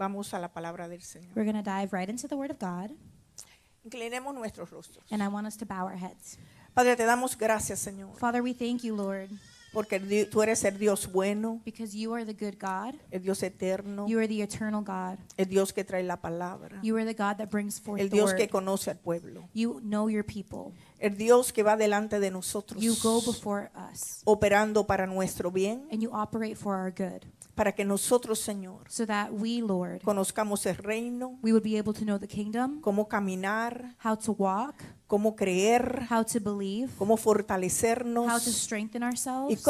Vamos a la palabra del Señor. We're going to dive right into the Word of God, Inclinemos nuestros rostros. and I want us to bow our heads. Padre, te damos gracias, Señor, Father, we thank you, Lord, porque tú eres el Dios bueno, because you are the good God. el Dios eterno, You are the eternal God. el Dios que trae la palabra, You are the God that brings forth el the Dios que Word. conoce al pueblo, You know your people. el Dios que va delante de nosotros, You go before us, operando para nuestro bien, and you operate for our good, para que nosotros, Señor, so that we, Lord, conozcamos el reino, we would be able to know the kingdom, cómo caminar, how to walk, cómo creer, how to believe, cómo how to fortalecernos strengthen y ourselves,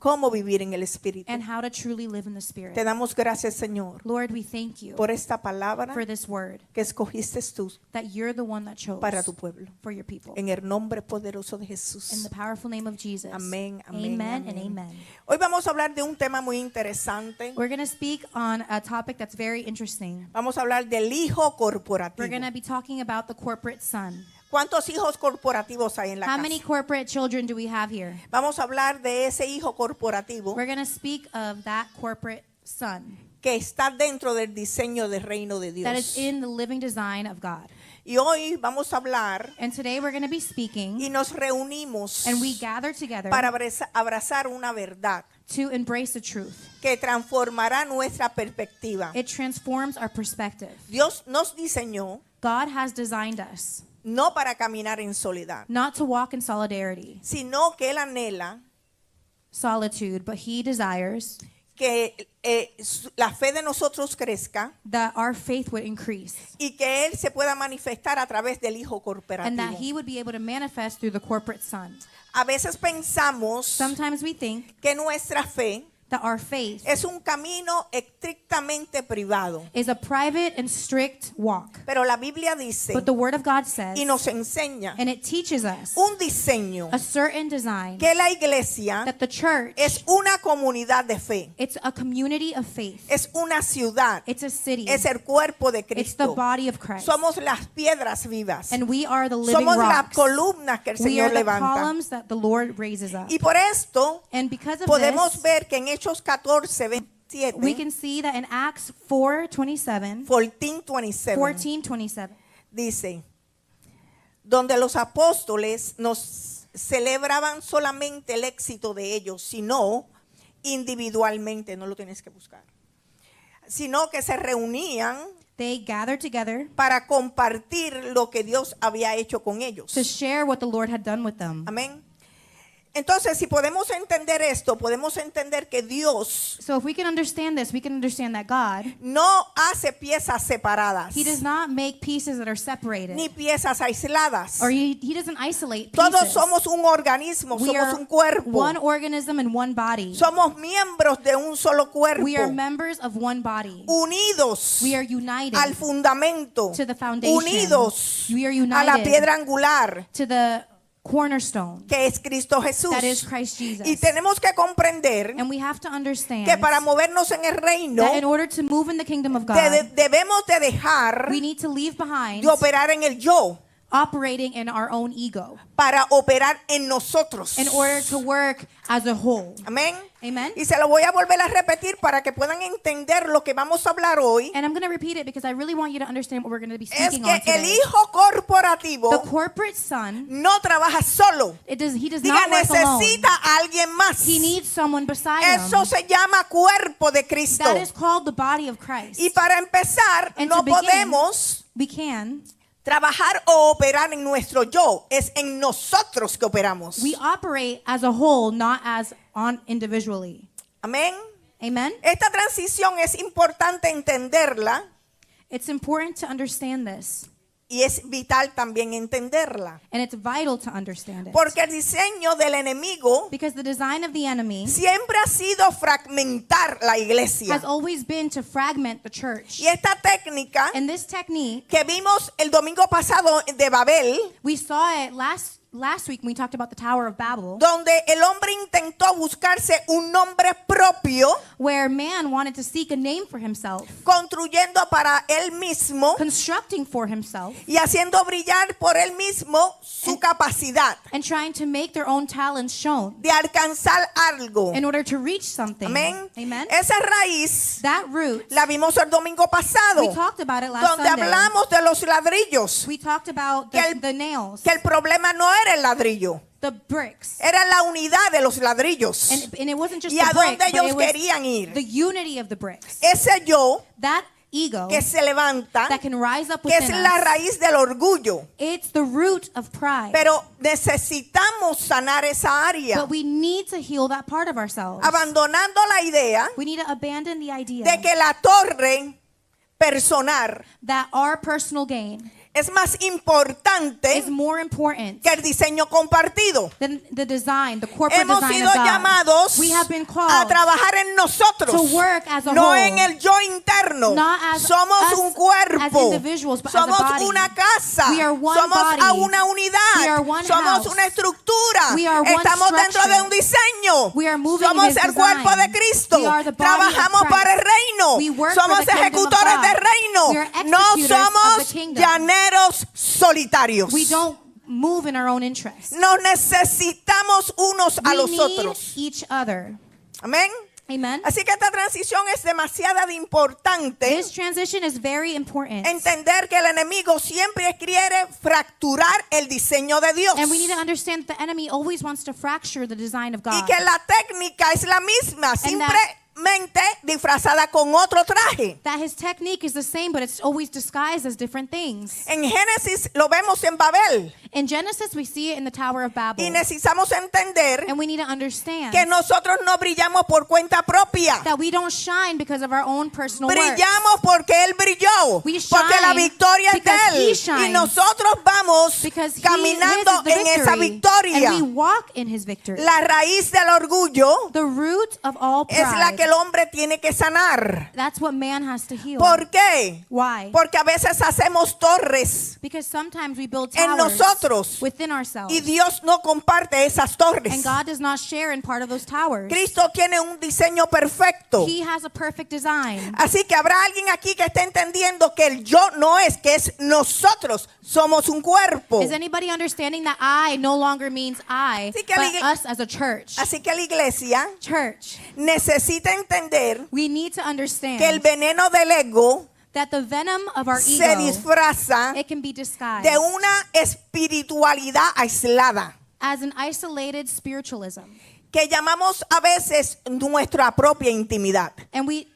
cómo vivir en el Espíritu. and how to truly live in the Spirit. Te damos gracias, Señor, Lord, we thank you por esta palabra for this word, que escogiste tú that you're the one that chose para tu pueblo. for your people. En el nombre poderoso de In Jesús. the powerful name of Jesus. Amén, amén, Amen and amén. amen. Hoy vamos a hablar de un tema muy interesante. We're going to speak on a topic that's very interesting. Vamos a hablar del hijo corporativo. We're going to be talking about the corporate son. ¿Cuántos hijos corporativos hay en la How many casa? corporate children do we have here? Vamos a hablar de ese hijo corporativo We're going to speak of that corporate son que está dentro del diseño del reino de that is Dios. in the living design of God. Y hoy vamos a hablar And today we're going to be speaking, y nos reunimos and we gather together para abrazar una verdad to embrace the truth. que transformará nuestra perspectiva. It transforms our perspective. Dios nos diseñó God has designed us no para caminar en soledad, not to walk in solidarity, sino que Él anhela solitude, but He desires que la fe de nosotros crezca that our faith would increase y que Él se pueda manifestar a través del hijo and that corporativo. He would be able to manifest through the corporate son. A veces pensamos Sometimes we think que nuestra fe that our faith es un camino estrictamente privado, is a private and strict walk. pero la Biblia dice But the Word of God says, y nos enseña and it teaches us un diseño a certain design que la iglesia that the church, es una comunidad de fe, it's a community of faith. es una ciudad, It's a city. es el cuerpo de It's the Cristo. body of Christ. Somos las piedras vivas, And we are the living somos las rocks. columnas que el We are Señor the levanta. columns that the Lord raises up. Y por esto And because of podemos this, ver que en Hechos 14, 27, we can see that in Acts 4:27, 14:27, dice, donde los apóstoles nos celebraban solamente el éxito de ellos, sino individualmente, no lo tienes que buscar, sino que se reunían they gathered together para compartir lo que Dios había hecho con ellos. to share what the Lord had done with them. Amén. Entonces, si podemos entender esto, podemos entender que Dios So if we can understand this, we can understand that God, no hace piezas separadas, He does not make pieces that are separated, ni piezas aisladas. or He doesn't isolate Todos pieces. somos un organismo, We somos are un cuerpo. one organism and one body. Somos miembros de un solo cuerpo, We are members of one body. unidos We are united al fundamento, to the foundation. unidos We are a la united piedra angular, to the cornerstone, que es Cristo Jesús. that is Christ Jesus. Y tenemos que comprender And we have to understand que para movernos en el reino that in order to move in the kingdom of God, debemos de dejar we need to leave behind de operar en el yo operating in our own ego para operar en nosotros. in order to work as a whole. Amén. Amen. Y se lo voy a volver a repetir para que puedan entender lo que vamos a hablar hoy. And I'm going to repeat it because I really want you to understand what we're going to be Es speaking on que el today. hijo corporativo The corporate son, no trabaja solo. he does Diga, not work alone. necesita a alguien más. He needs someone beside Eso him. se llama cuerpo de Cristo. That is called the body of Christ. Y para empezar, And no to begin, podemos we can. trabajar o operar en nuestro yo. Es en nosotros que operamos. We operate as a whole, not as on individually. Amén. Amen. Esta transición es importante entenderla It's important to understand this, y es vital también entenderla. and it's vital to understand it. Porque el diseño del enemigo Because the design of the enemy siempre ha sido fragmentar la iglesia. has always been to fragment the church. Y esta técnica And this technique, que vimos el domingo pasado de Babel, we saw it last week when we talked about the Tower of Babel, donde el hombre intentó buscarse un nombre propio propio, where man wanted to seek a name for himself, construyendo para él mismo constructing for himself, y haciendo brillar por él mismo su capacidad and trying to make their own talents shown de alcanzar algo. in order to reach something. Amén. Amen. Esa raíz That root, la vimos el domingo pasado, we talked about it last donde Sunday. hablamos de los ladrillos, We talked about que el- the nails, que el problema no era el ladrillo, the bricks. era la unidad de los ladrillos And it wasn't just y a the bricks, dónde but ellos it was querían ir. the unity of the bricks. Ese yo That ego que se levanta, that can rise up que es within la us, raíz del orgullo, it's the root of pride. pero necesitamos sanar esa área, But we need to heal that part of ourselves. abandonando la idea We need to abandon the idea de que la torre personal that our personal gain es más importante is more important que el diseño compartido. than the design, the corporate Hemos design sido of God. llamados We have been a called trabajar en nosotros, to work as a no whole, en el yo interno. not as Somos us un cuerpo, as individuals, but as a somos body. una casa, We are one somos body. a una unidad, We are one somos house. una estructura, We are one estamos dentro structure. de un diseño, We are moving in somos His el cuerpo design. de Cristo, We are the body trabajamos of Christ. para el reino, We work somos for the kingdom of ejecutores God. del reino, We are no executors of somos the kingdom. llaneros solitarios. We don't move in our own interest. Nos necesitamos unos a We los need otros. each other. Amén. Amen. Así que esta transición es demasiado importante. This transition is very important. Entender que el enemigo siempre quiere fracturar el diseño de Dios. And we need to understand that the enemy always wants to fracture the design of Y God. que la técnica es la misma, simplemente disfrazada con otro traje. That his technique is the same, but it's always disguised as different things. En Génesis lo vemos en Babel. In Genesis, we see it in the Tower of Babel. Y necesitamos entender And we need to understand que nosotros no brillamos por cuenta propia. that we don't shine because of our own personal work. Brillamos porque Él brilló. We Porque la shine victoria es de because Él. He shines. Y nosotros vamos Because his caminando is the en esa victory, victoria. and we walk in his victory. La raíz del orgullo The root of all es la pride. que el hombre tiene que sanar. That's what man has to heal. ¿Por qué? Why? Porque a veces hacemos torres Because sometimes we build en towers nosotros within ourselves, y Dios no comparte esas torres. and God does not share in part of those towers. Cristo tiene un diseño perfecto. He has a perfect design. Así que habrá alguien aquí que esté entendiendo que el yo no es, que es nosotros somos un cuerpo. Is anybody understanding that I no longer means I, Así que but la us as a church? Así que la iglesia Church, necesita entender we need to understand que el veneno del ego that the venom of our se ego, disfraza it can be disguised de una espiritualidad aislada as an isolated spiritualism. que llamamos a veces nuestra propia intimidad. And we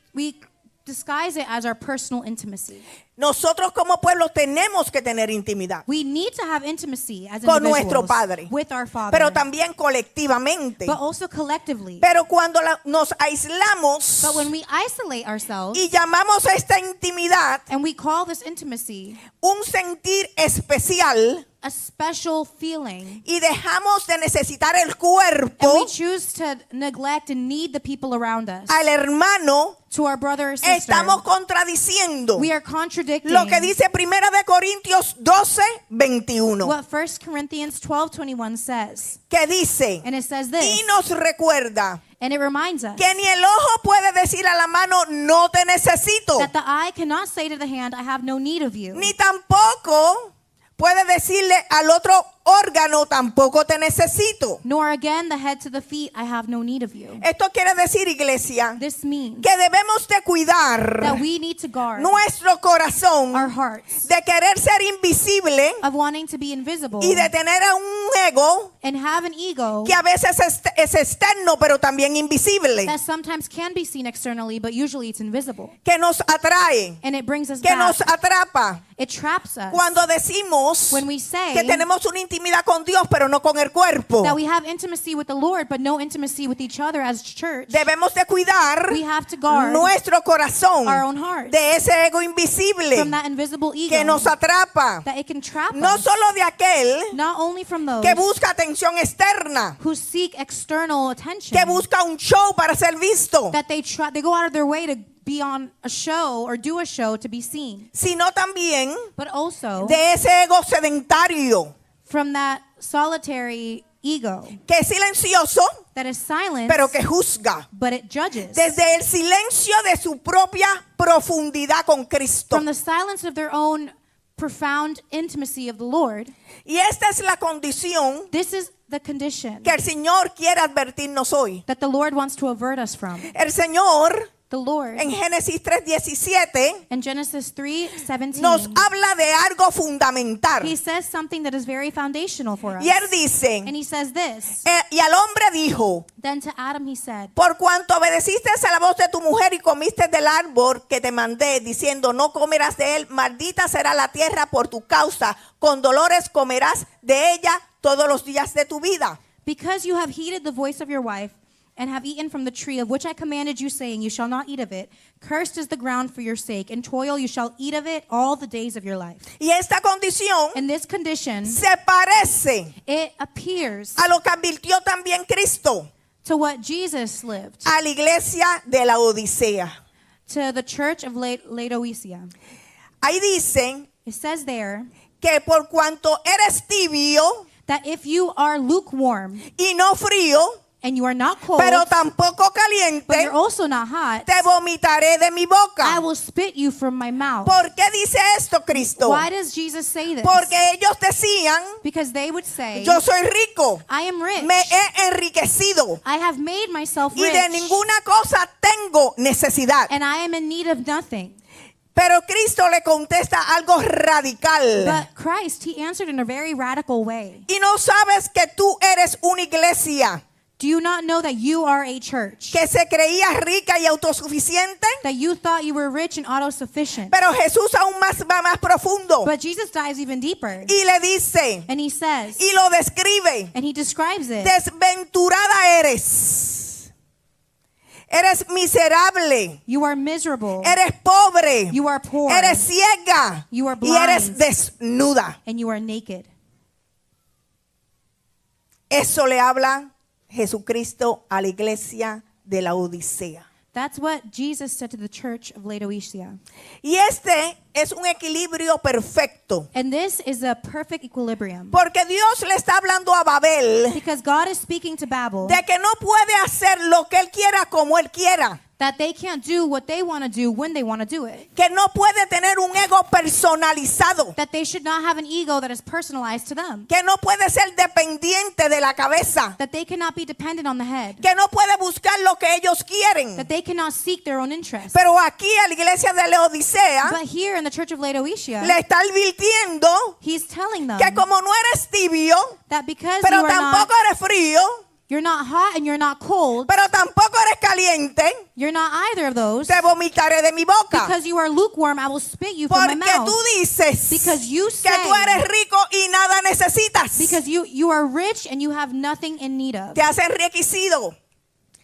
disguise it as our personal intimacy. Nosotros como pueblo tenemos que tener intimidad, We need to have intimacy as con individuals nuestro Padre, with our Father, pero también colectivamente. but also collectively. Pero cuando nos aislamos But when we isolate ourselves y llamamos a esta intimidad and we call this intimacy un sentir especial a special feeling, y dejamos de necesitar el and cuerpo we choose to neglect and need the people around us, al hermano, to our brother or sister, estamos contradiciendo we are contradicting lo que dice 1 de Corintios 12:21, what 1 Corinthians 12:21 says. que dice, And it says y this, nos recuerda and it reminds us que ni el ojo puede decir a la mano no te necesito, that the eye cannot say to the hand, I have no need of you. ni tampoco puede decirle al otro órgano tampoco te necesito. Nor again the head to the feet, I have no need of you. Esto quiere decir, iglesia, This means que debemos de cuidar that we need to guard nuestro corazón our hearts de querer ser invisible of wanting to be invisible y de tener a un ego and have an ego que a veces es externo pero también invisible, that sometimes can be seen externally, but usually it's invisible. que nos atrae, And it brings us que back. nos atrapa. It traps us Cuando decimos when we say que tenemos una intimidad con Dios pero no con el cuerpo, that we have intimacy with the Lord, but no intimacy with each other as church. debemos de cuidar We have to guard nuestro corazón our own hearts de ese ego invisible from that invisible ego que nos atrapa, that it can trap no us, solo de aquel not only from those que busca atención externa, who seek external attention, que busca un show para ser visto, that they go out of their way to be on a show or do a show to be seen, sino también but also de ese ego sedentario from that solitary ego, que es silencioso, that is silent, pero que juzga. but it judges. Desde el silencio de su propia profundidad con Cristo. From the silence of their own profound intimacy of the Lord, Y esta es la condición this is the condition que el Señor quiere advertirnos hoy. that the Lord wants to avert us from. El Señor The Lord, en Génesis 3:17 in Genesis 3:17, nos habla de algo fundamental. he says something that is very foundational for us. Y él dice, And he says this, y al hombre dijo, then to Adam he said, por cuanto obedeciste a la voz de tu mujer y comiste del árbol que te mandé, diciendo, no comerás de él, maldita será la tierra por tu causa, con dolores comerás de ella todos los días de tu vida. because you have heeded the voice of your wife, and have eaten from the tree of which I commanded you, saying, you shall not eat of it. Cursed is the ground for your sake. In toil you shall eat of it all the days of your life. Y esta condición In this condition, se parece it appears a lo que advirtió también Cristo to what Jesus lived, a la iglesia de la Odisea. to the church of Laodicea. Ahí dicen It says there que por cuanto eres tibio that if you are lukewarm y no frío, and you are not cold, pero tampoco but caliente, you're also not hot, te vomitaré de mi I boca. will spit you from my mouth. ¿Por qué dice esto Cristo? Why does Jesus say this? Porque ellos decían, Because they would say, yo soy rico, I am rich. me he enriquecido I have made myself y de rich, ninguna cosa tengo necesidad. and I am in need of nothing. Pero Cristo le contesta algo radical. But Christ, he answered in a very radical way. Y no sabes que tú eres una iglesia Do you not know that you are a church? que se creía rica y autosuficiente. That you thought you were rich and autosufficient. Pero Jesús aún va más profundo But Jesus dives even deeper. y le dice And he says, y lo describe. and he describes it. Desventurada eres. Eres miserable. You are miserable. Eres pobre. You are poor. Eres ciega. You are Y eres blind. desnuda. And you are naked. Eso le habla Jesucristo a la iglesia de la Odisea. That's what Jesus said to the church of Laodicea. Y este es un equilibrio perfecto. And this is a perfect equilibrium. Porque Dios le está hablando a Babel Because God is speaking to Babel de que no puede hacer lo que él quiera como él quiera. that they can't do what they want to do when they want to do it. Que no puede tener un ego personalizado. That they should not have an ego that is personalized to them. Que no puede ser dependiente de la cabeza. That they cannot be dependent on the head. Que no puede buscar lo que ellos quieren. That they cannot seek their own interests. Pero aquí a la iglesia de Laodicea But here in the church of Laodicea, le está advirtiendo he's telling them que como no eres tibio, that because pero you are tampoco not, eres frío, you're not hot and you're not cold, pero tampoco eres caliente, you're not either of those, te vomitaré de mi boca. because you are lukewarm, I will spit you from my Porque mouth. tú dices Because you que tú say- eres rico y nada necesitas. Because you are rich and you have nothing in need of. Te has enriquecido.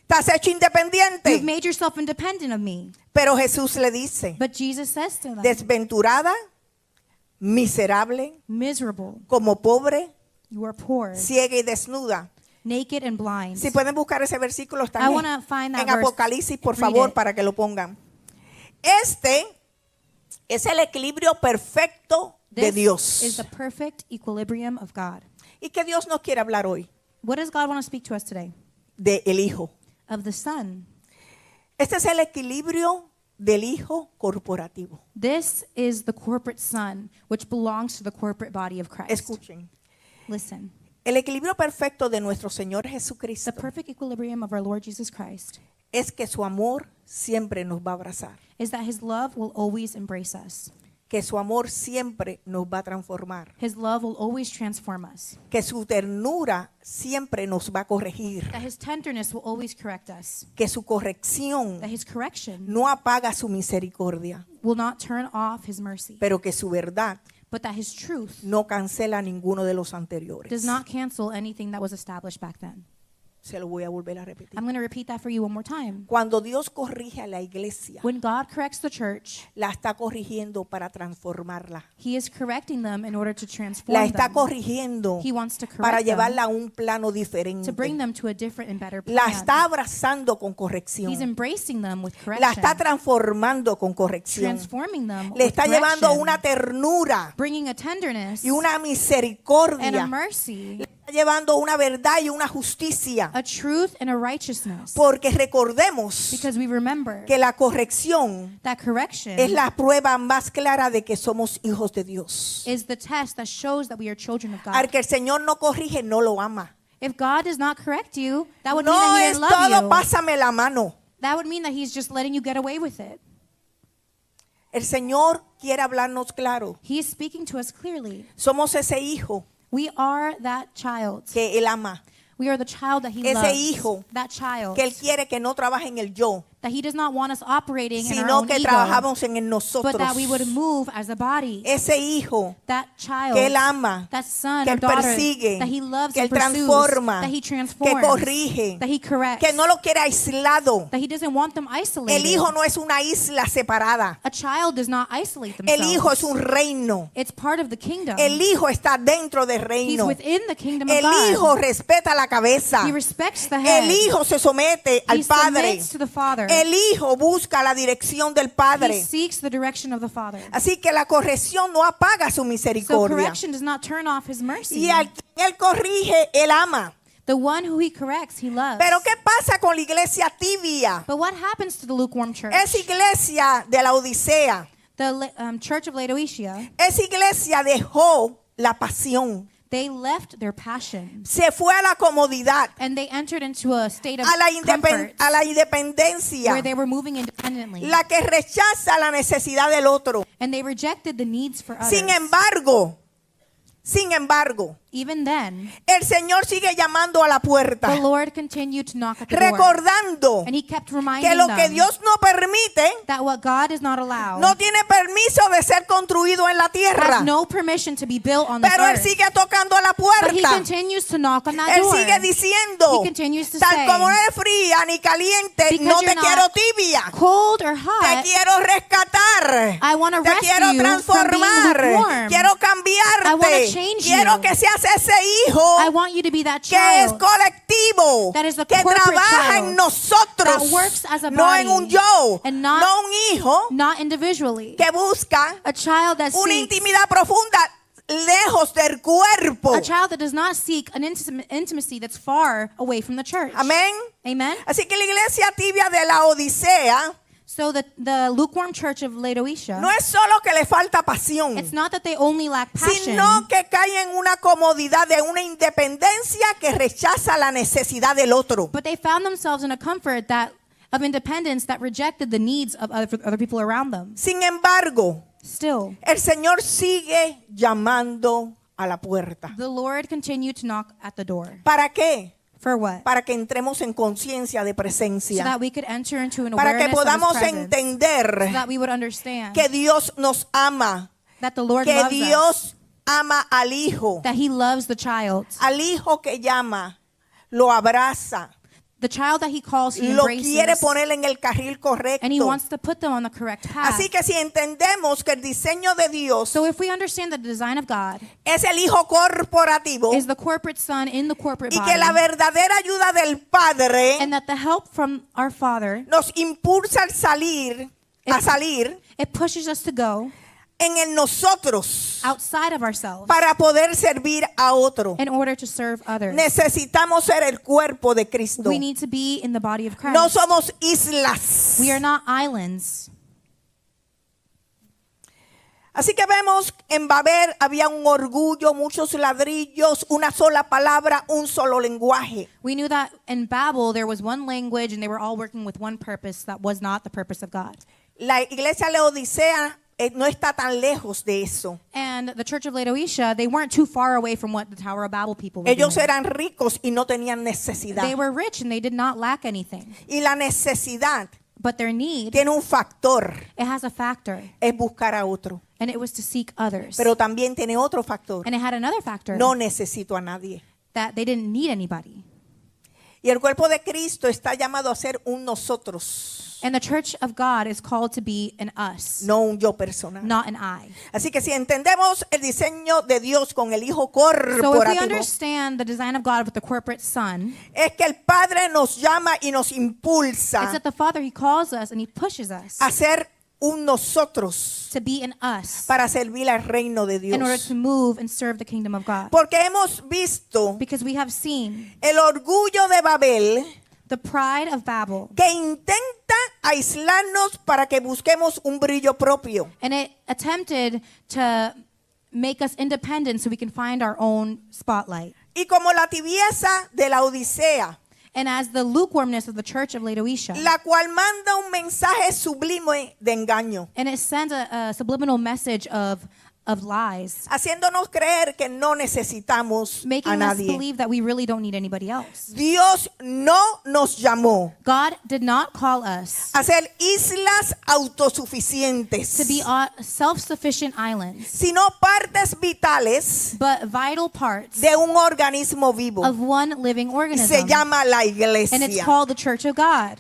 Te has hecho You've independiente. made yourself independent of me. Pero Jesús le dice, But Jesus says to them, desventurada, miserable, miserable, como pobre, you are poor, ciega y desnuda. naked and blind. Si pueden buscar ese versículo está I wanna find that en verse. Apocalipsis, por Read favor, it. para que lo pongan. Este es el equilibrio perfecto de This is Dios. the perfect equilibrium of God. ¿Y qué Dios nos quiere hablar hoy? What does God want to speak to us today? De el Hijo. Of the Son. Este es el equilibrio del Hijo corporativo. This is the corporate Son, which belongs to the corporate body of Christ. Escuchen. Listen, El equilibrio perfecto de nuestro Señor the Jesucristo perfect equilibrium of our Lord Jesus Christ es que su amor siempre nos va a abrazar. is that His love will always embrace us. Que su amor siempre nos va a transformar. His love will always transform us. Que su ternura siempre nos va a corregir. That His tenderness will always correct us. Que su corrección That His correction no apaga su misericordia, will not turn off His mercy. pero que su verdad But that His truth no cancela ninguno de los does anteriores. not cancel anything that was established back then. Se lo voy a volver a repetir. I'm going to repeat that for you one more time. Cuando Dios corrige a la iglesia, When God corrects the church, la está corrigiendo para transformarla. He is correcting them in order to La transform está them. corrigiendo He wants to para correct them llevarla a un plano to diferente. bring them to a different and better La plan. está abrazando con corrección. He's embracing them with La está correction, transformando con corrección. transforming them Le with está llevando correction, una ternura bringing a tenderness y una and a misericordia. mercy Le llevando una verdad y una justicia. a truth and a righteousness. Porque recordemos Because we remember que la corrección that correction es la prueba más clara de que somos hijos de Dios. is the test that shows that we are children of Al God. que el Señor no corrige, no lo ama. If God does not correct you, that would mean No that He es doesn't love todo, you. pásame la mano. That would mean that He's just letting you get away with it. El Señor quiere hablarnos claro. He is speaking to us clearly. Somos ese hijo We are that child. que Él ama. We are the child that He Ese loves. hijo That child. Que Él quiere que no trabaje en el yo, That He does not want us operating in our sino own que ego, trabajamos en el but nosotros. that we would move as a body. Ese hijo That child, que Él ama, that son que or Él daughter, persigue, that He loves que and Él pursues, transforma, that He que transforms, corrige, that He corrects, que no lo quiere aislado. that He doesn't want them isolated. El hijo no es una isla separada. A child does not isolate El themselves. hijo es un reino. It's part of the kingdom. El hijo está dentro del He's reino. within the kingdom of El God. hijo respeta la cabeza. He respects the head. El hijo se somete al He padre. submits to the Father. El hijo busca la dirección del He padre. seeks the direction of the Father. Así que la corrección no apaga su So misericordia. correction does not turn off His mercy. Y al que él corrige, él ama. The one who He corrects, He loves. Pero ¿qué pasa con la iglesia tibia? But what happens to the lukewarm church? Esa iglesia de la Odisea. The church of Laodicea, Esa iglesia dejó la pasión. they left their passion Se fue a la comodidad, and they entered into a state of a la, comfort a la independencia. where they were moving independently. La que rechaza la necesidad del otro. And they rejected the needs for others. Sin embargo, Even then, el Señor sigue llamando a la puerta, the Lord continued to knock at the door. recordando And He kept reminding que lo que them Dios no permite that what God is not allowed no tiene permiso de ser construido en la tierra. has no permission to be built on this Pero Él earth. sigue tocando a la But He puerta. continues to knock on that Él door. sigue diciendo, He continues to tal say, como no eres fría ni caliente, Because no te you're not quiero tibia. cold or Te hot, quiero rescatar. I want to Te rescue quiero you from being transformar. lukewarm. Quiero I wanna cambiarte. change Quiero you. que seas ese hijo I want you to be that que es child colectivo, that is the que corporate trabaja child en nosotros, that works as a no en body un yo, and not- no un hijo not individually. que busca A child that una seeks, intimidad profunda lejos del cuerpo. a child that does not seek an intimacy that's far away from the church. Amén. Amen. Así que la iglesia tibia de la Odisea So the lukewarm church of Laodicea, no es solo que le falta pasión, it's not that they only lack passion, sino que cae en una comodidad de una independencia que rechaza la necesidad del otro. but they found themselves in a comfort that of independence that rejected the needs of other people around them. Sin embargo, Still, el Señor sigue llamando a la puerta. the Lord continued to knock at the door. ¿Para qué? For what? Para que entremos en conciencia de So presencia. that we could enter into an Para que awareness of podamos His presence. entender So that we would understand que Dios nos ama, that the Lord que loves us. Dios ama al hijo, That He loves the child. al hijo que llama, lo abraza, The child that He calls, He lo quiere embraces. poner en el carril And He correcto. wants to put them on the correct path. Así que si entendemos que el diseño de Dios So if we understand that the design of God es el hijo corporativo is the corporate son in the corporate y body, que la verdadera ayuda del Padre and that the help from our Father, nos impulsa a salir it pushes us to go en el nosotros outside of ourselves para poder servir a otro. in order to serve others. Necesitamos ser el cuerpo de Cristo. We need to be in the body of Christ. No somos islas. We are not islands. Así que vemos en Babel había un orgullo, muchos ladrillos, una sola palabra, un solo lenguaje. We knew that in Babel there was one language and they were all working with one purpose that was not the purpose of God. La iglesia Laodicea no está tan lejos de eso. And the church of Laodicea, they weren't too far away from what the Tower of Babel people were Ellos doing. eran ricos y no tenían necesidad. They were rich and they did not lack anything. Y la necesidad But their need, tiene un factor, it has a factor, es buscar a otro. and it was to seek others. Pero también tiene otro factor, And it had another factor, no necesito a nadie. that they didn't need anybody. Y el cuerpo de Cristo está llamado a ser un nosotros, And the church of God is called to be an us, no un yo personal. not an I. Así que si entendemos el diseño de Dios con el Hijo So if we corporativo, understand the design of God with the corporate son, es que el Padre nos llama y nos it's impulsa that the Father, He calls us and He pushes us a ser un nosotros to be in us para servir al reino de in order Dios. to move and serve the kingdom of God. Porque hemos visto Because we have seen el orgullo de Babel the pride of Babel, que intenta aislarnos para que busquemos un brillo propio. and it attempted to make us independent so we can find our own spotlight. Y como la tibieza de la Odisea, And as the lukewarmness of the church of Laodicea, la cual manda un mensaje sublime de engaño, and it sends a subliminal message of lies, haciéndonos creer que no necesitamos a making us nadie. believe that we really don't need anybody else. Dios no nos llamó God did not call us a ser islas autosuficientes, to be self-sufficient islands, sino partes vitales but vital parts de un organismo vivo. of one living Se organism. llama la And it's iglesia. called the Church of God.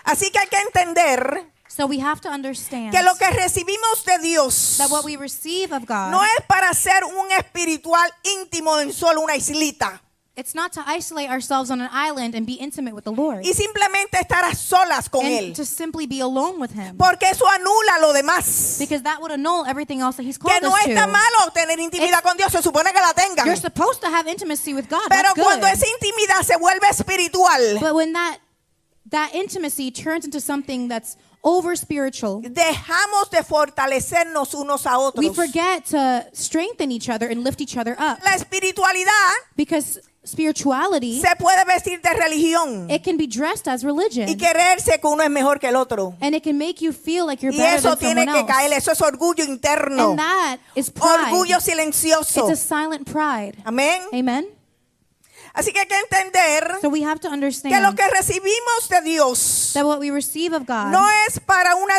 Así que hay que entender So we have to understand que lo que recibimos de Dios that what we receive of God, no es para ser un espiritual íntimo en solo una islita it's not to isolate ourselves on an island and be intimate with the Lord, y simplemente estar a solas con and Él, to simply be alone with Him. porque eso anula lo demás. Because that would annul everything else that He's Que called no us está to. malo tener intimidad con Dios, se supone que la tengan. You're supposed to have intimacy with God. Pero That's cuando good. esa intimidad se vuelve espiritual, But when that intimacy turns into something that's over spiritual, dejamos de fortalecernos unos a we otros. forget to strengthen each other and lift each other up. La espiritualidad Because spirituality, se puede vestir de religión it can be dressed as religion. y quererse que uno es mejor que el otro. And it can make you feel like you're Y better eso than tiene someone que caer, else. eso es orgullo interno, And that is pride. orgullo silencioso. It's a silent pride. Amén. Amen? Así que hay que entender So we have to que lo understand que recibimos de Dios that what we receive of God no es para una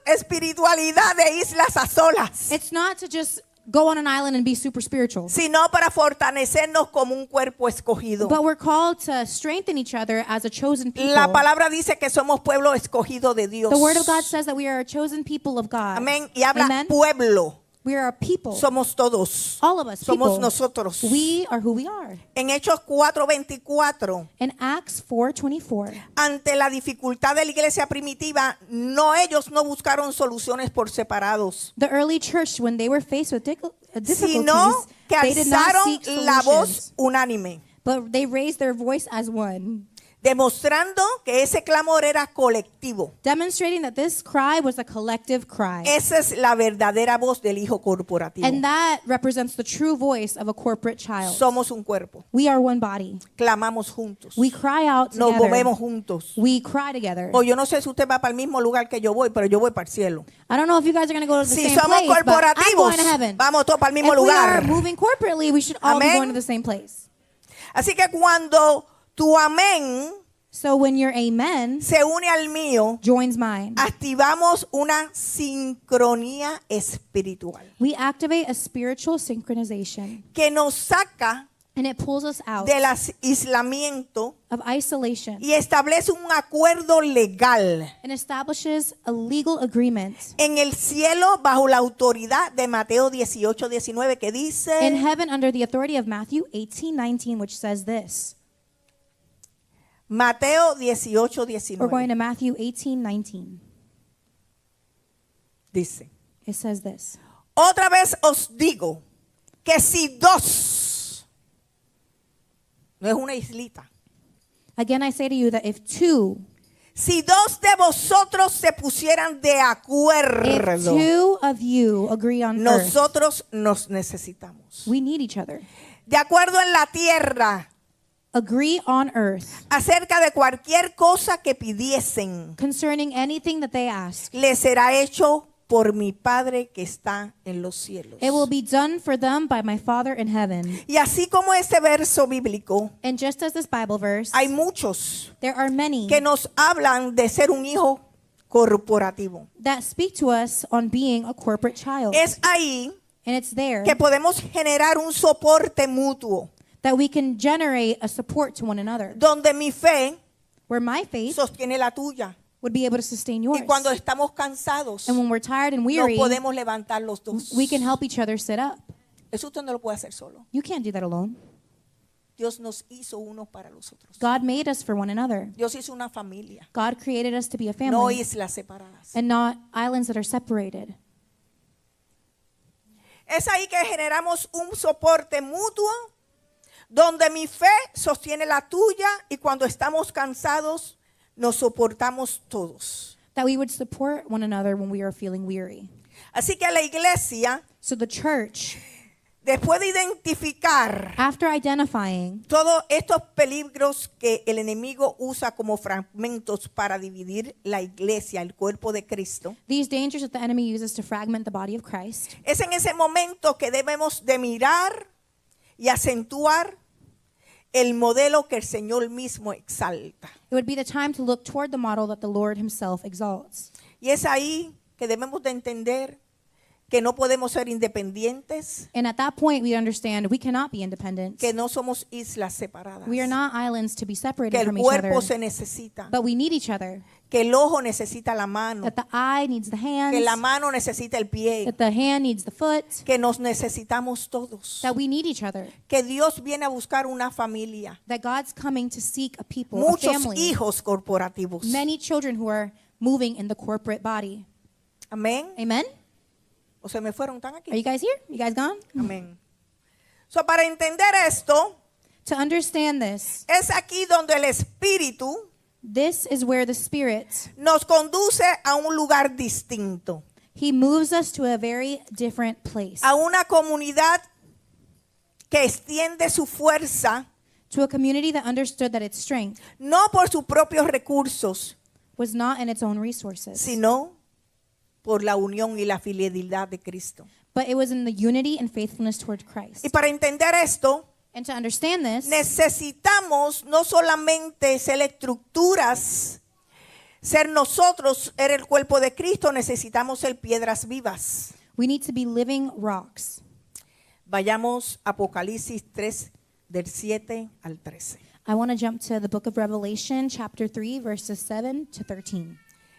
espiritualidad de islas a solas, it's not to just go on an island and be super spiritual. sino para fortalecernos como un cuerpo escogido. But we're called to strengthen each other as a chosen people. La palabra dice que somos pueblo escogido de Dios. The Word of God says that we are a chosen people of God. Amén. Y habla Amen. pueblo. We are a people. Somos todos. All of us, Somos people. nosotros. We are who we are. En Hechos 4:24, In Acts 4:24, ante la dificultad de la iglesia primitiva, ellos no buscaron soluciones por separados, the early church, when they were faced with difficulties, sino que they did not alzaron seek la voz solutions, unánime, but they raised their voice as one, demostrando que ese clamor era colectivo. demonstrating that this cry was a collective cry. Esa es la verdadera voz del hijo corporativo. And that represents the true voice of a corporate child. Somos un cuerpo, We are one body. clamamos juntos, We cry out nos together. movemos juntos. We cry together. O yo no sé si usted va para el mismo lugar que yo voy, pero yo voy para el cielo. I don't know if you guys are going to go to the Si same somos place, but I'm corporativos, going to heaven. vamos todos para el mismo If we are lugar. moving corporately, we should all be Amén. going to the same place. Así que cuando tu amén So when your amen se une al mío, joins mine, activamos una sincronía espiritual we activate a spiritual synchronization, que nos saca and it pulls us out del aislamiento of isolation y establece un acuerdo legal and establishes a legal agreement en el cielo bajo la autoridad de Mateo 18:19 que in dice, heaven under the authority of Matthew 18:19, which says this. Mateo We're going 18:19 to Matthew 18:19. dice, It says this. otra vez os digo que si dos, no es una islita, Again, I say to you that if si dos de vosotros se pusieran de if acuerdo, two of you agree on earth, nosotros nos necesitamos. we need each other. De acuerdo en la tierra, Agree on earth acerca de cualquier cosa que pidiesen, concerning anything that they ask. le será hecho por mi Padre que está en los cielos. It will be done for them by my Father in heaven. Y así como este verso bíblico, And just as this Bible verse, hay muchos there are many que nos hablan de ser un hijo corporativo. that speak to us on being a corporate child. Es ahí And it's there que podemos generar un soporte mutuo, that we can generate a support to one another, donde mi fe where my faith sostiene la tuya. would be able to sustain yours. Y cuando estamos cansados, And when we're tired and nos weary, podemos levantar los dos. we can help each other sit up. Eso usted no lo puede hacer solo. You can't do that alone. Dios nos hizo unos para los otros. God made us for one another. Dios hizo una familia, God created us to be a no family islas separadas. and not islands that are separated. Es ahí que generamos un soporte mutuo, donde mi fe sostiene la tuya y cuando estamos cansados nos soportamos todos. That we would support one another when we are feeling weary. Así que la iglesia, So the church, después de identificar after identifying todos estos peligros que el enemigo usa como fragmentos para dividir la iglesia, el cuerpo de Cristo, these dangers that the enemy uses to fragment the body of Christ, es en ese momento que debemos de mirar y acentuar el modelo que el Señor mismo exalta. it would be the time to look toward the model that the Lord himself exalts. Y es ahí que debemos de entender que no podemos ser independientes, And at that point, we understand we cannot be independent. que no somos islas separadas, We are not islands to be que separated el from each other, cuerpo se necesita, but we need each other. que el ojo necesita la mano, That the eye needs the que la hands, mano necesita el pie, that the hand needs the foot, que nos necesitamos todos, that we need each other. que Dios viene a buscar una familia, That God's coming to seek a people, a muchos family, hijos corporativos. many children who are moving in the corporate body. Amén. Amen? ¿O se me fueron tan Are aquí? you guys here? You guys gone? Amén. So, para entender esto, To understand this, es aquí donde el Espíritu this is where the Spirit, nos conduce a un lugar distinto, He moves us to a very different place, a una comunidad que extiende su fuerza to a community that understood that its strength no por sus propios recursos, was not in its own resources, sino por la unión y la fidelidad de Cristo. but it was in the unity and faithfulness toward Christ. Y para entender esto, And to understand this, necesitamos no solamente ser estructuras, ser nosotros, ser el cuerpo de Cristo, necesitamos ser piedras vivas. we need to be living rocks. Vayamos a Apocalipsis 3, del 7 al 13. I want to jump to the book of Revelation, chapter 3, verses 7 to 13.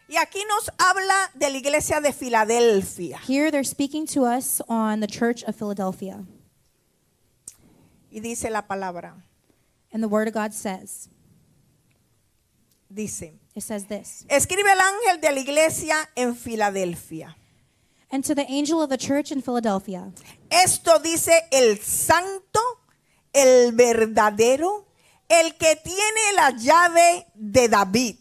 Y aquí nos habla de la iglesia de Filadelfia. Here they're speaking to us on the church of Philadelphia. Y dice la palabra, And the word of God says, dice, it says this. escribe el ángel de la iglesia en Filadelfia. And to the angel of the church in Philadelphia, Esto dice el santo, el verdadero, el que tiene la llave de David,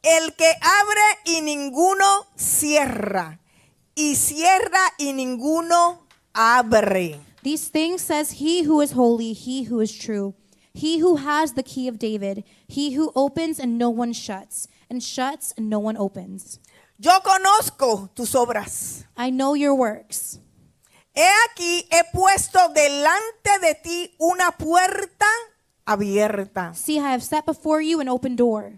el que abre y ninguno cierra, y cierra y ninguno abre. these things says he who is holy, he who is true, he who has the key of David, he who opens and no one shuts, and shuts and no one opens. Yo conozco tus obras. I know your works. He aquí, he puesto delante de ti una puerta abierta, See, I have set before you an open door,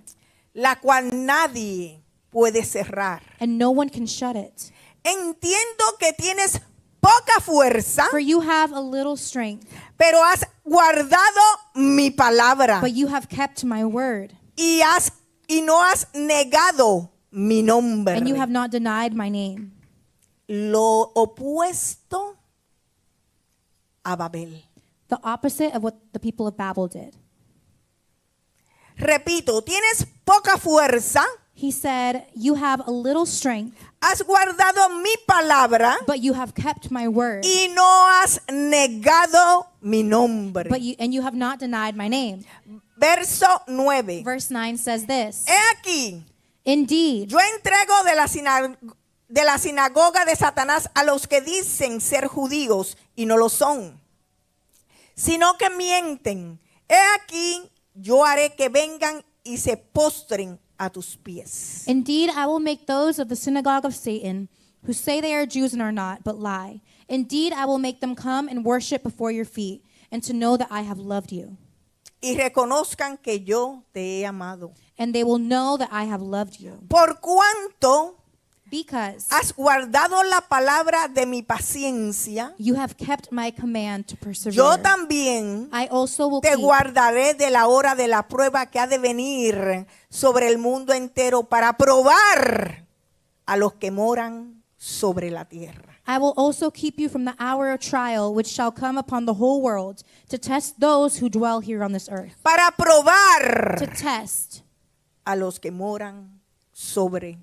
la cual nadie puede cerrar. and no one can shut it. Entiendo que tienes poca fuerza, For you have a little strength, pero has guardado mi palabra but you have kept my word, y no has negado mi nombre. and you have not denied my name. Lo opuesto a Babel. The opposite of what the people of Babel did. Repito, tienes poca fuerza, He said, you have a little strength, has guardado mi palabra but you have kept my word, y no has negado mi nombre. and you have not denied my name. Verso 9. Verse 9 says this, He aquí, indeed, yo entrego de la sinagoga de Satanás a los que dicen ser judíos y no lo son, sino que mienten. He aquí, yo haré que vengan y se postren a tus pies. indeed, I will make those of the synagogue of Satan who say they are Jews and are not, but lie. Indeed, I will make them come and worship before your feet, and to know that I have loved you. Y reconozcan que yo te he amado. And they will know that I have loved you. Por cuanto Because has guardado la palabra de mi paciencia, you have kept my command to persevere, yo también I also will te keep guardaré de la hora de la prueba que ha de venir sobre el mundo entero para probar a los que moran sobre la tierra. I will also keep you from the hour of trial which shall come upon the whole world to test those who dwell here on this earth. Para probar To test a los que moran sobre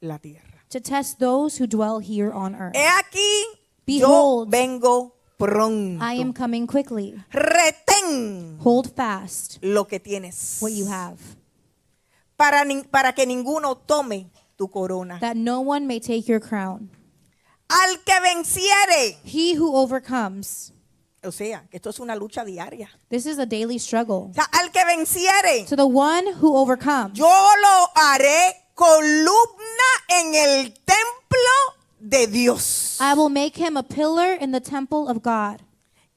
la tierra. To test those who dwell here on earth. He aquí, Behold, yo vengo pronto. I am coming quickly. Retén Hold fast lo que tienes. what you have, Para que ninguno tome tu corona. that no one may take your crown. Al que venciere. He who overcomes. O sea, que esto es una lucha diaria. This is a daily struggle. O sea, al que venciere, To the one who overcomes, yo lo haré columna en el templo de Dios. I will make him a pillar in the temple of God,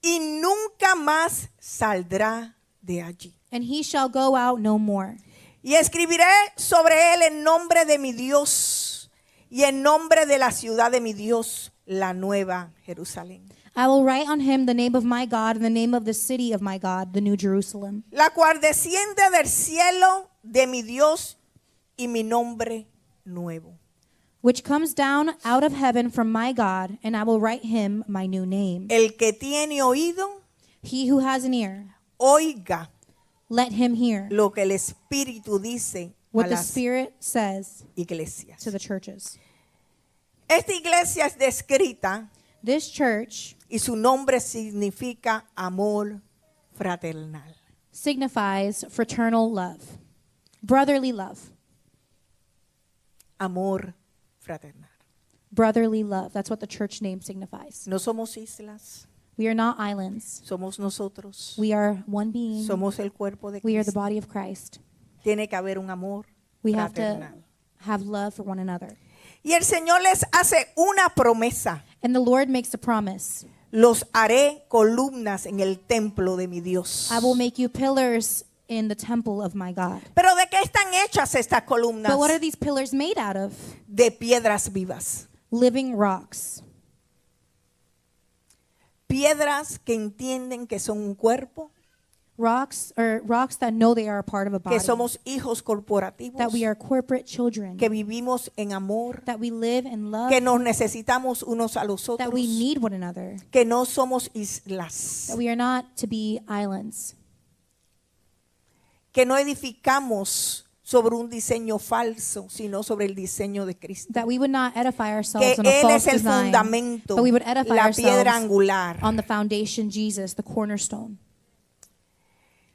Y nunca más saldrá de allí. and he shall go out no more. Y escribiré sobre él en nombre de mi Dios y en nombre de la ciudad de mi Dios, la nueva Jerusalén, I will write on him the name of my God and the name of the city of my God, the new Jerusalem, la cual desciende del cielo de mi Dios y mi nombre nuevo. which comes down out of heaven from my God, and I will write him my new name. El que tiene oído, He who has an ear, oiga let him hear lo que el Espíritu dice a what the las Spirit says iglesias. to the churches. Esta iglesia es descrita This church y su nombre significa amor fraternal. signifies fraternal love, brotherly love, Amor fraternal. brotherly love. That's what the church name signifies. No somos islas, We are not islands. somos nosotros. We are one being. Somos el cuerpo de We are the Cristo. body of Christ. Tiene que haber un amor We have to fraternal. have love for one another. Y el Señor les hace una promesa. And the Lord makes a promise. Los haré columnas en el templo de mi Dios. I will make you pillars in the temple of my God. Pero ¿de qué están hechas estas columnas? But what are these pillars made out of? De piedras vivas. Living rocks. Piedras que entienden que son un cuerpo, Rocks that know they are a part of a body. que somos hijos corporativos, That we are corporate children. que vivimos en amor, That we live in love. que nos necesitamos unos a los That otros, we need one another. que no somos islas, That we are not to be islands. que no edificamos sobre un diseño falso, sino sobre el diseño de Cristo. That we would not edify ourselves Que on a Él false es el design. fundamento, But we would edify la piedra ourselves angular. on the foundation, Jesus, the cornerstone.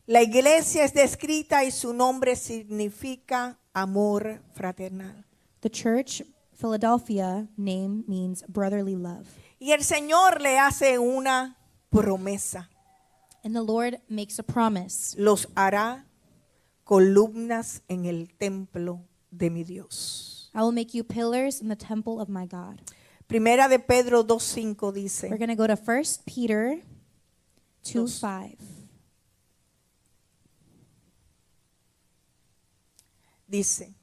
La iglesia es descrita y su nombre significa amor fraternal. The church, Philadelphia, name means brotherly love. Y el Señor le hace una promesa. And the Lord makes a promise. Los hará columnas en el templo de mi Dios. I will make you pillars in the temple of my God. Primera de Pedro 2:5 dice, We're going to go to 1 Peter 2:5. dice,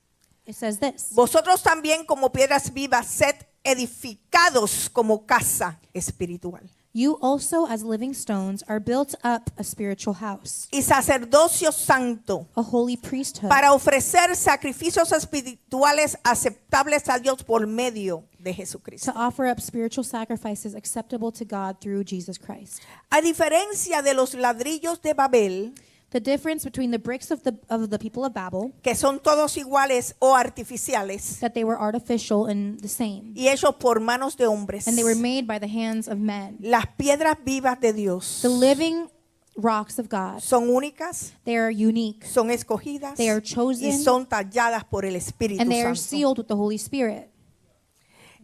It says this. vosotros también como piedras vivas sed edificados como casa espiritual You also, as living stones, are built up a spiritual house, y sacerdocio santo a holy priesthood, para ofrecer sacrificios espirituales aceptables a Dios por medio de Jesucristo. to offer up spiritual sacrifices acceptable to God through Jesus Christ. A diferencia de los ladrillos de Babel, The difference between the bricks of the people of Babel, que son todos iguales o artificiales that they were artificial and the same, y hechos por manos de hombres, and they were made by the hands of men. las piedras vivas de Dios The living rocks of God, son únicas, they are unique, son escogidas They are chosen, y son talladas por el Espíritu and they are Santo. sealed with the Holy Spirit.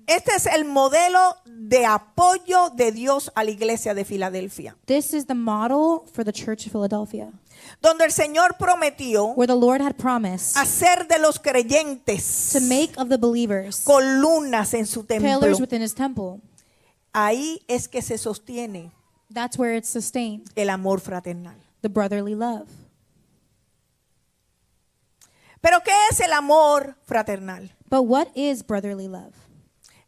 Este es el modelo de apoyo de Dios a la iglesia de Filadelfia, This is the model for the church of Philadelphia, donde el Señor prometió where the Lord had promised hacer de los creyentes to make of the believers columnas en su templo. pillars within his temple. Ahí es que se sostiene That's where it's sustained, el amor fraternal. the brotherly love. Pero ¿qué es el amor fraternal? But what is brotherly love?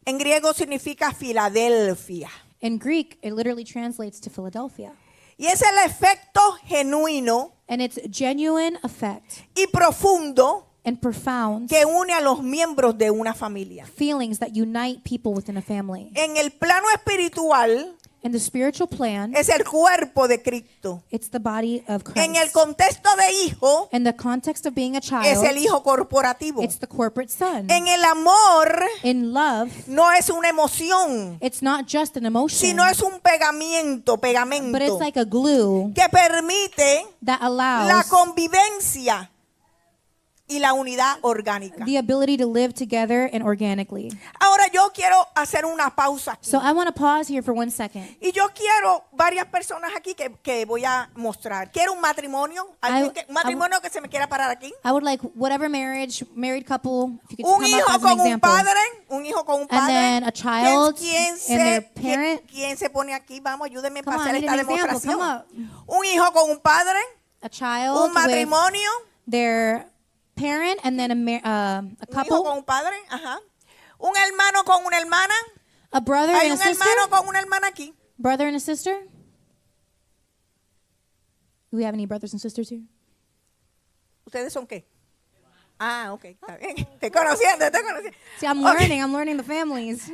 En griego significa Filadelfia. In Greek, it literally translates to Philadelphia. Y es el efecto genuino And it's genuine effect y profundo and profound que une a los miembros de una familia. feelings that unite people within a family. En el plano espiritual In the spiritual plan, es el cuerpo de Cristo. it's the body of En el Christ. contexto de hijo In the context of being a es child, el hijo corporativo. it's the corporate son. En el amor In love, no es una emoción, it's not just an emotion, sino es un pegamento, but it's pegamento like a glue que permite that la allows convivencia y la unidad orgánica. the ability to live together and organically. Ahora yo quiero hacer una pausa aquí. So I want to pause here for 1 second. Y yo quiero varias personas aquí que voy a mostrar. Quiero un matrimonio, un matrimonio que se me quiera parar aquí. I would like whatever married couple, if you could Un come up hijo as an con un example. padre, un hijo con un And padre. then a child ¿Quién and their parent. quién se pone aquí? Vamos, ayúdenme Come para on, hacer I need esta an example. demostración. Come Un hijo con un padre, A child un with matrimonio, their parent, and then a un hijo couple, con un padre, ajá. Un hermano con una hermana. a brother Hay and a un sister, hermano con una hermana aquí. brother and a sister. Do we have any brothers and sisters here? ¿Ustedes son qué? Ah, ok, está bien. Te conociendo. See, I'm Ok. I'm learning the families.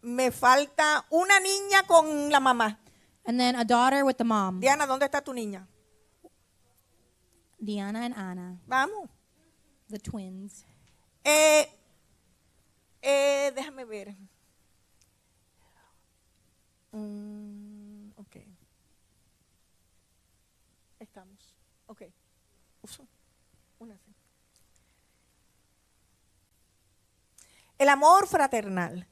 Me falta una niña con la mamá. And then a daughter with the mom, Diana, ¿dónde está tu niña? Diana and Anna, Vamos. the twins. Déjame ver. Ok. Estamos. Ok. Una. El amor fraternal.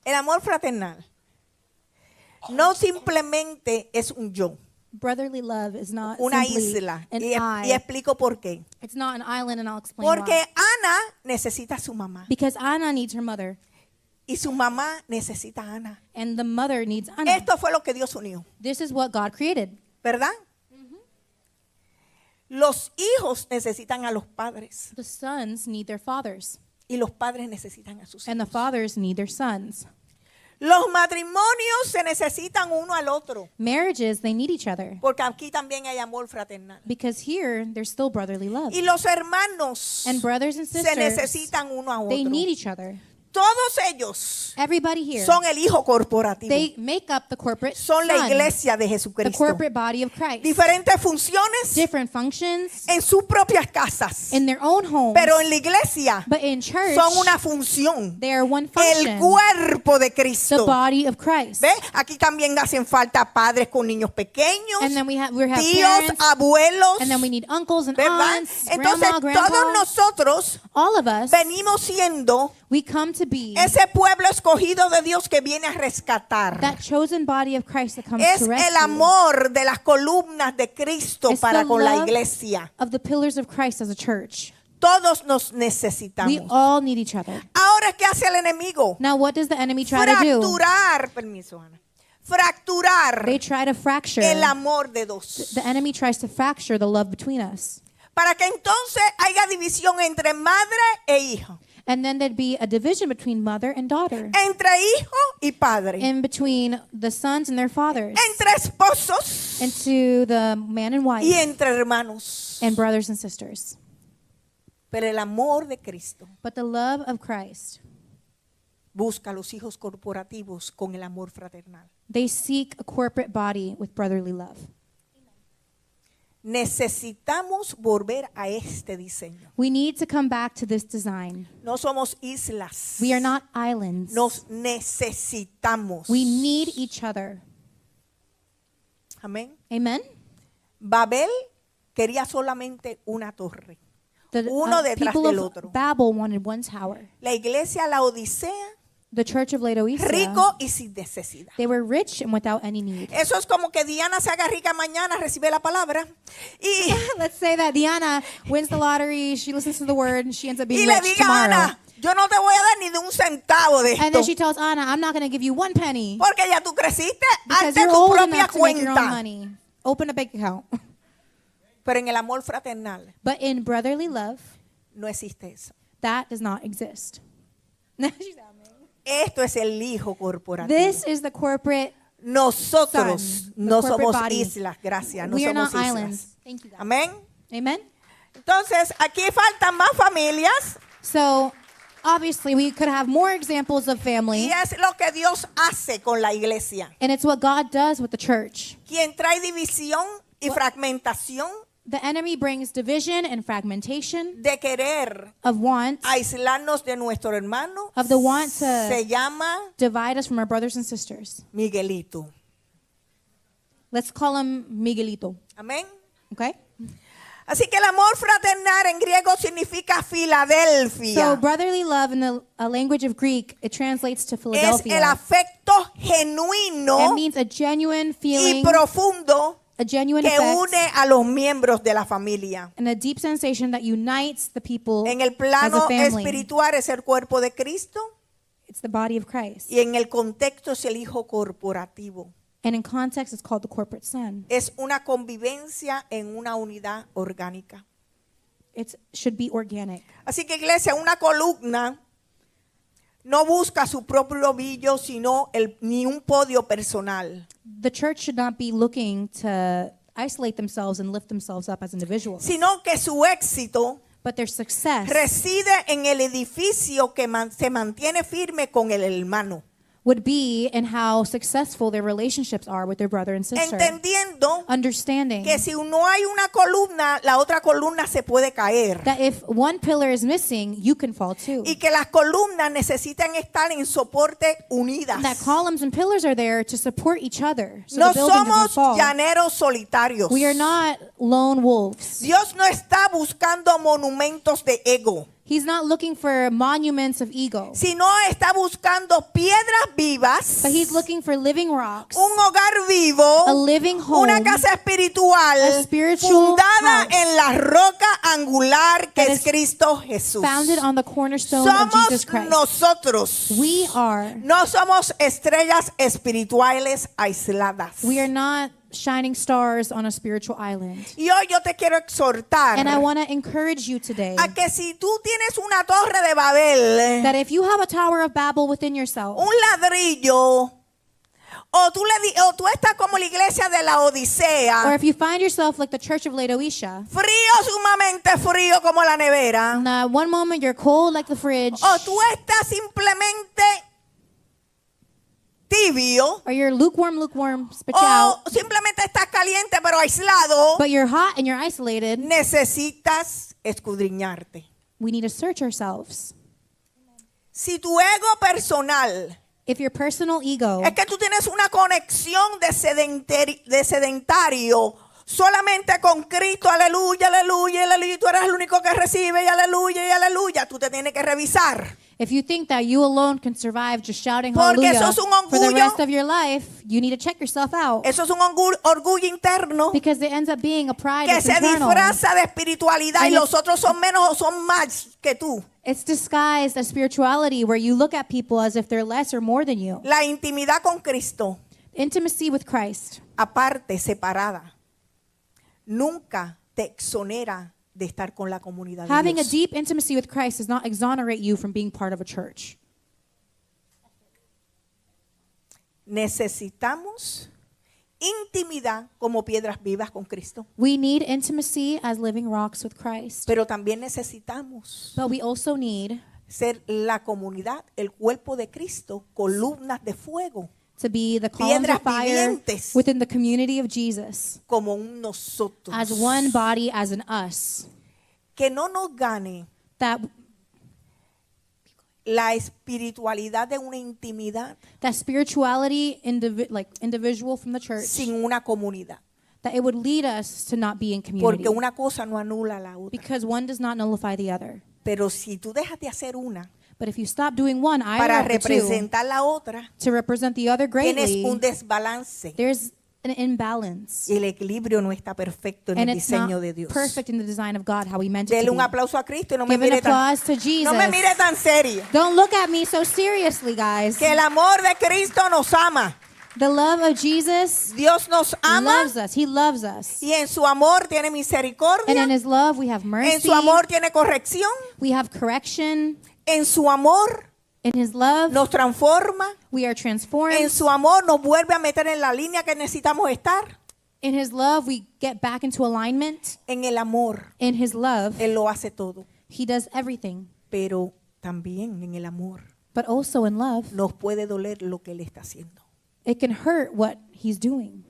El amor fraternal no simplemente es un yo, Brotherly love is not una simply isla. an Y I. explico por qué. It's not an island, and I'll explain Porque why. Ana necesita a su mamá Because Anna needs her mother, y su mamá necesita a Ana. and the mother needs Anna. Esto fue lo que Dios unió, This is what God created. ¿verdad? Los hijos necesitan a los padres The sons need their fathers, y los padres necesitan a sus and the hijos. fathers need their sons. Los matrimonios se necesitan uno al otro, Marriages, they need each other. porque aquí también hay amor fraternal. Because here, there's still brotherly love. Y los hermanos And brothers and se sisters, necesitan uno a they otro. need each other. Todos ellos Everybody here, son el hijo corporativo. they make up the corporate Son la son, iglesia de the Jesucristo. corporate body of Christ. Diferentes funciones Different functions en sus propias casas. in their own homes, Pero en la iglesia but in church, son una función. they are one El function, cuerpo de the Cristo. body of Christ. ¿Ve? Aquí también hacen falta padres con niños pequeños, And then we have tíos, parents, abuelos, and then we need uncles and ¿verdad? aunts, Entonces grandma, grandpa. todos nosotros All of us, venimos siendo we come to be ese pueblo escogido de Dios que viene a rescatar. that chosen body of Christ that comes Es to el rescue amor de las columnas de Cristo It's para the con la love iglesia. of the pillars of Christ as a church. Todos nos We necesitamos. all need each other. Ahora, ¿qué hace el enemigo? Now, what does the enemy try to do? Fracturar, permiso, Ana. Fracturar They try to fracture. el amor de dos. The enemy tries to fracture the love between us. Para que entonces haya división entre madre e hijo, And then there'd be a division between mother and daughter, entre hijo y padre, and between the sons and their fathers, entre esposos and to the man and wife, y entre hermanos. and brothers and sisters. Pero el amor de Cristo But the love of Christ, busca a los hijos corporativos con el amor fraternal. they seek a corporate body with brotherly love. Necesitamos volver a este diseño. We need to come back to this design. No somos islas. We are not islands. Nos necesitamos. We need each other. Amén. Amen? Babel quería solamente una torre. The Uno detrás people del of otro. Babel wanted one tower. La iglesia, la Odisea, The church of Laodicea, rico y sin necesidad. they were rich and without any need. Eso es como que Diana se haga rica mañana, recibe la palabra y, Let's say that Diana wins the lottery, she listens to the word, and she ends up y being le rich diga a tomorrow. Ana, yo no te voy a dar ni de un centavo de And esto. then she tells Anna, I'm not going to give you one penny Porque ya tú creciste, because hazte you're tu old propia enough to make your own cuenta. money. Open a bank account. Pero en el amor fraternal But in brotherly love, no existe eso. that does not exist. Esto es el hijo corporativo. This is the corporate Nosotros son, the no corporate somos body. islas, gracias, no We are somos not islas. islands. Thank you, God. Amén. Amen. Entonces, aquí faltan más familias So, obviously, we could have more examples of family, y es lo que Dios hace con la iglesia. and it's what God does with the church. Quien trae división y fragmentación The enemy brings division and fragmentation de querer of want, aislarnos de nuestro hermano of the want to se llama divide us from our brothers and sisters. Miguelito. Let's call him Miguelito, Amén. okay? Así que el amor fraternal en griego significa So, Filadelfia. brotherly love in the language of Greek, it translates to Es el Philadelphia. afecto It genuino means a genuine y feeling, profundo a genuine que une effect, a los miembros de la familia. and a deep sensation that unites the people En el as a plano family. espiritual es el cuerpo de Cristo It's the body of Christ. y en el contexto es el hijo corporativo. And in context, it's called the corporate son. Es una convivencia en una unidad orgánica. It should be organic. Así que iglesia, una columna no busca su propio brillo, sino ni un podio personal, The church should not be looking to isolate themselves and lift themselves up as individuals, sino que su éxito but their success reside en el edificio que se mantiene firme con el hermano, would be in how successful their relationships are with their brother and sister. entendiendo Understanding que si no hay una columna, la otra columna se puede caer. that if one pillar is missing, you can fall too. Y que las columnas necesitan estar en soporte unidas. That columns and pillars are there to support each other, so No the building doesn't somos fall. llaneros solitarios. We are not lone wolves. Dios no está buscando monumentos de ego, He's not looking for monuments of ego, sino está buscando piedras vivas, but he's looking for living rocks, un hogar vivo, a living home, una casa espiritual a spiritual fundada house en la roca angular que that es is Cristo Jesús. founded on the cornerstone of Jesus Somos Christ. nosotros. We are. No somos estrellas espirituales aisladas. We are not shining stars on a spiritual island. Y hoy yo te quiero exhortar And I want to encourage you today a que si tú tienes una torre de Babel, that if you have a Tower of Babel within yourself, un ladrillo, o tú estás como la iglesia de la or Odisea, if you find yourself like the Church of Laodicea, frío, sumamente frío como la nevera, and one moment you're cold like the fridge, o tú estás simplemente tibio, or you're lukewarm, spit you out, o simplemente estás caliente pero aislado, but you're hot and you're isolated, necesitas escudriñarte. we need to search ourselves. Si tu ego personal If your personal ego es que tú tienes una conexión de sedentario solamente con Cristo, aleluya, aleluya, aleluya, y tú eres el único que recibe, y aleluya, tú te tienes que revisar. if you think that you alone can survive just shouting Porque hallelujah eso es un for the orgullo. rest of your life, you need to check yourself out. Eso es un orgullo interno Because it ends up being a pride que that's se internal. disfraza de espiritualidad y And los otros son menos o son más que tú. It's disguised as spirituality where you look at people as if they're less or more than you. La intimidad con Cristo, Intimacy with Christ, aparte, separada, nunca te exonera de estar con la comunidad de having a Dios. deep intimacy with Christ does not exonerate you from being part of a church. Necesitamos intimidad como piedras vivas con Cristo, We need intimacy as living rocks with Christ, pero también necesitamos but we also need ser la comunidad, el cuerpo de Cristo, columnas de fuego, to be the columns Piedras of fire vivientes. within the community of Jesus, como un nosotros. as one body, as an us. Que no nos gane That la espiritualidad de una intimidad spirituality, individual from the church, sin una comunidad. that it would lead us to not be in community. Porque una cosa no anula la otra. Because one does not nullify the other. Pero si tú dejas de hacer una But if you stop doing one, either para of the two, representar la otra, to represent the other tienes greatly, un desbalance. there's an imbalance. Y el equilibrio no está perfecto en And el it's not diseño de Dios. perfect in the design of God, how we meant it Dele to un be. aplauso a Cristo y no me Give an mire tan, applause to Jesus. no me mire tan serio. Don't look at me so seriously, guys. Que el amor de Cristo nos ama. The love of Jesus Dios nos ama loves us. He loves us. y en su amor tiene And misericordia. in His love, we have En mercy. su amor tiene corrección. We have correction. En su amor In His love, nos transforma. we are transformed. En su amor nos vuelve a meter en la línea que necesitamos estar. In His love, we get back into alignment. En el amor, In His love, Él lo hace todo. He does everything. Pero también en el amor But also in love, nos puede doler lo que Él está haciendo. it can hurt what He's doing.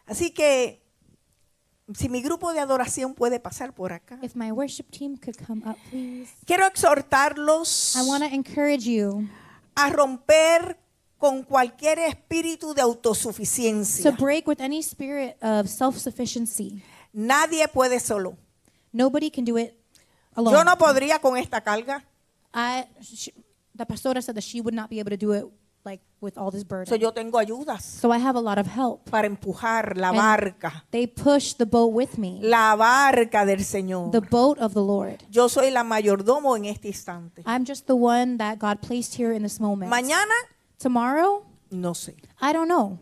Así que, si mi grupo de adoración puede pasar por acá, If my worship team could come up, please. quiero exhortarlos I want to encourage you a romper con cualquier espíritu de to autosuficiencia. break with any spirit of self-sufficiency. Nadie puede solo. Nobody can do it alone. Yo no podría con esta carga. The pastora said that she would not be able to do it like with all this burden. So, yo tengo ayudas So I have a lot of help. para empujar la And barca. They push the boat with me, La barca del Señor. the boat of the Lord. Yo soy la mayordomo en este instante. I'm just the one that God placed here in this moment. Mañana, Tomorrow, no sé. I don't know.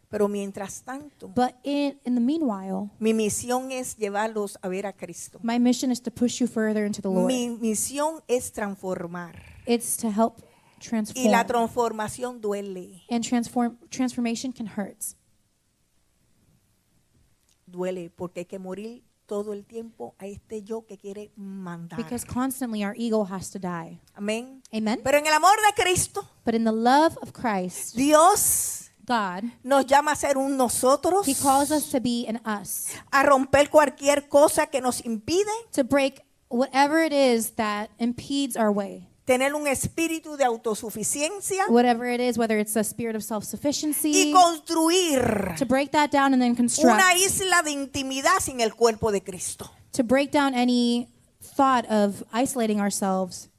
Pero mientras tanto, But in the meanwhile, mi misión es llevarlos a ver a Cristo. my mission is to push you further into the Lord. Mi misión es transformar. It's to help Y la transform. transformación duele. And transformation can hurt. Duele porque hay que morir todo el tiempo a este yo que quiere mandar. Because constantly our ego has to die. Amén. Amen? Pero en el amor de Cristo, But in the love of Christ, Dios God, nos llama a ser un nosotros, He calls us to be an us, a romper cualquier cosa que nos impide to break whatever it is that impedes our way. tener un espíritu de autosuficiencia Whatever it is, whether it's a spirit of y self-sufficiency, construir to break that down and then construct, una isla de intimidad sin el cuerpo de Cristo. to break down any thought of isolating ourselves.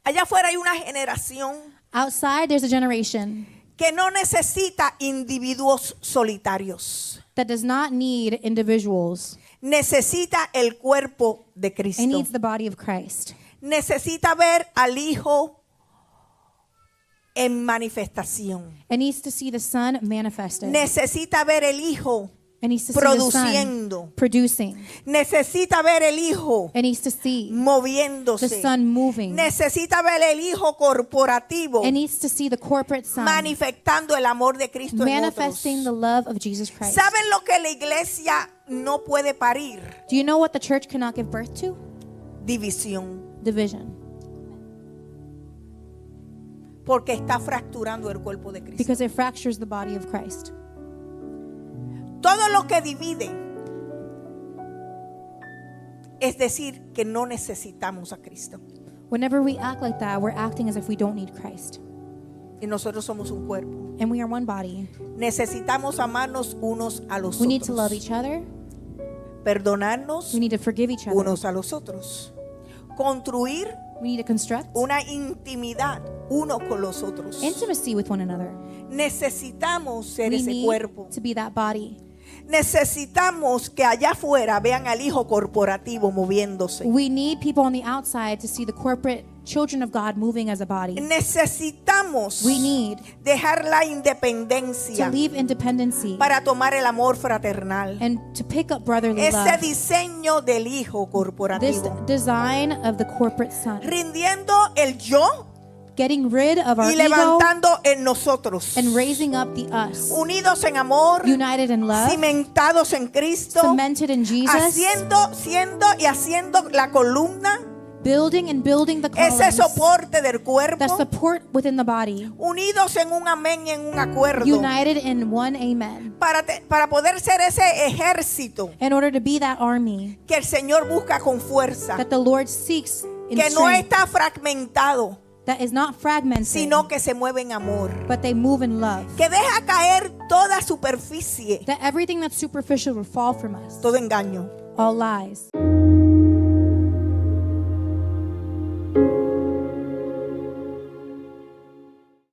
Allá afuera hay una generación Outside, there's a generation que no necesita individuos solitarios. that does not need individuals. Necesita el cuerpo de It Cristo. needs the body of Christ. Necesita ver al Hijo en manifestación. It needs to see the Son manifested. Necesita ver el Hijo It needs to see the Son produciendo. producing. Necesita ver el Hijo It needs to see the moviéndose. Son moving. Necesita ver el Hijo corporativo It needs to see the corporate Son manifestando el amor de Cristo en otros. manifesting the love of Jesus Christ. ¿Saben lo que la iglesia no puede parir? Do you know what the church cannot give birth to? División. Division. Porque está fracturando el cuerpo de Cristo. Because it fractures the body of Christ. Todo lo que divide es decir que no necesitamos a Cristo. Whenever we act like that, we're acting as if we don't need Christ. Y nosotros somos un cuerpo. And we are one body. Necesitamos amarnos unos a los We need to love otros. each other. Perdonarnos We need to forgive each other. unos a los otros. Construir We need to construct una intimidad uno con los otros. intimacy with one another. Necesitamos ser We ese need cuerpo. to be that body. Necesitamos que allá afuera vean al Hijo corporativo moviéndose. We need people on the outside to see the corporate children of God moving as a body. Necesitamos We need dejar la to independencia leave independency para tomar el amor fraternal. and to pick up brotherly Ese love. diseño del Hijo This corporativo. design of the corporate Son. Rindiendo el yo Getting rid of our y ego levantando en nosotros. and raising up the us. Unidos en amor, United in love. cimentados en Cristo, Cemented in Jesus. haciendo la columna, Building and building the ese columns soporte del cuerpo. that support within the body. Unidos en un amén y en un acuerdo. United in one amen. Para poder ser ese ejército In order to be that army que el Señor busca con fuerza. that the Lord seeks in Que no strength, está fragmentado, that is not fragmented, sino que se mueve en amor. but they move in love. Que deja caer toda superficie, That everything that's superficial will fall from us. todo engaño. All lies.